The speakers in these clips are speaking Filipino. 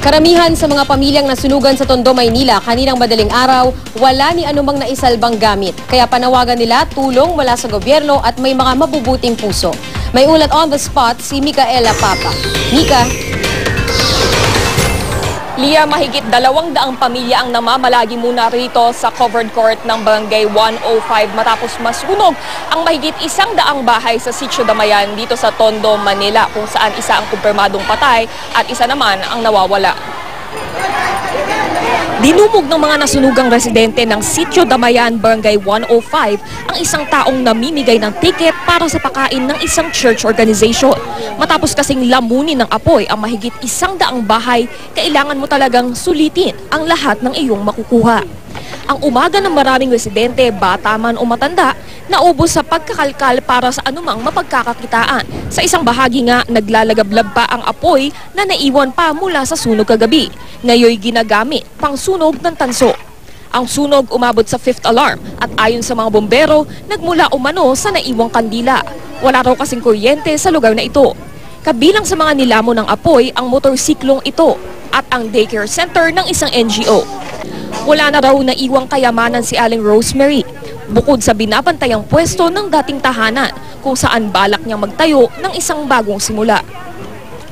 Karamihan sa mga pamilyang nasunugan sa Tondo, Maynila kaninang madaling araw, wala ni anumang naisalbang gamit. Kaya panawagan nila tulong mula sa gobyerno at may mga mabubuting puso. May ulat on the spot si Micaela Papa. Mika. Lia, mahigit 200 pamilya ang namamalagi muna rito sa covered court ng Barangay 105 matapos masunog ang mahigit 100 bahay sa Sitio Damayan dito sa Tondo, Manila, kung saan isa ang kumpirmadong patay at isa naman ang nawawala. Dinumog ng mga nasunugang residente ng Sitio Damayan, Barangay 105 ang isang taong namimigay ng ticket para sa pakain ng isang church organization. Matapos kasing lamunin ng apoy ang mahigit 100 bahay, kailangan mo talagang sulitin ang lahat ng iyong makukuha. Ang umaga ng maraming residente, bata man o matanda, naubos sa pagkakalkal para sa anumang mapagkakakitaan. Sa isang bahagi nga, naglalagablab pa ang apoy na naiwan pa mula sa sunog kagabi. Ngayoy ginagamit pang sunog ng tanso. Ang sunog umabot sa 5th alarm at ayon sa mga bombero, nagmula umano sa naiwang kandila. Wala raw kasing kuryente sa lugar na ito. Kabilang sa mga nilamon ng apoy ang motorsiklong ito at ang daycare center ng isang NGO. Wala na raw naiwang kayamanan si Aling Rosemary, bukod sa binabantayang pwesto ng dating tahanan kung saan balak niyang magtayo ng isang bagong simula.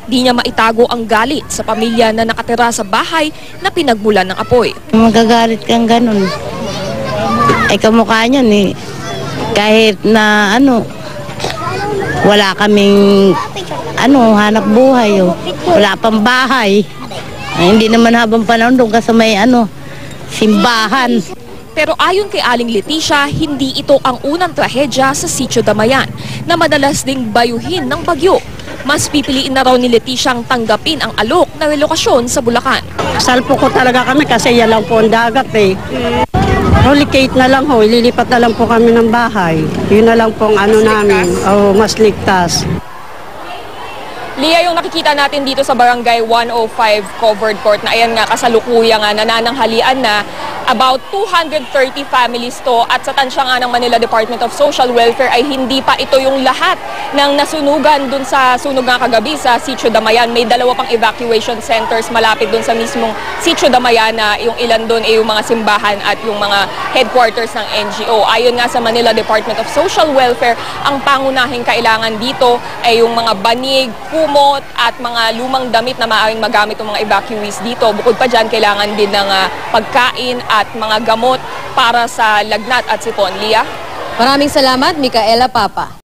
Di niya maitago ang galit sa pamilya na nakatira sa bahay na pinagmulan ng apoy. Magagalit kang ganun. Ay kamukha niyan eh. Kahit na wala kaming hanap buhay. Wala pang bahay. Ay, hindi naman habang panahon doon kasi may simbahan. Pero ayon kay Aling Leticia, hindi ito ang unang trahedya sa Sitio Damayan na madalas ding bayuhin ng bagyo. Mas pipiliin na raw ni Leticia ang tanggapin ang alok na relokasyon sa Bulacan. Salpo ko talaga kami kasi yan lang po ang dagat eh. Relicate na lang ho, ililipat na lang po kami ng bahay. Yun na lang po ang namin, mas ligtas. Lia, yung nakikita natin dito sa Barangay 105 covered court na ayan nga kasalukuyan nga nanananghalian na about 230 families to at sa tansya nga ng Manila Department of Social Welfare ay hindi pa ito yung lahat ng nasunugan dun sa sunog nga kagabi sa Sitio Damayan. May 2 pang evacuation centers malapit dun sa mismong Sitio Damayan na yung ilan dun ay yung mga simbahan at yung mga headquarters ng NGO. Ayon nga sa Manila Department of Social Welfare, ang pangunahing kailangan dito ay yung mga banig, kumot at mga lumang damit na maaaring magamit ng mga evacuees dito. Bukod pa dyan, kailangan din ng pagkain at mga gamot para sa lagnat at sipon. Lia? Maraming salamat, Micaela Papa.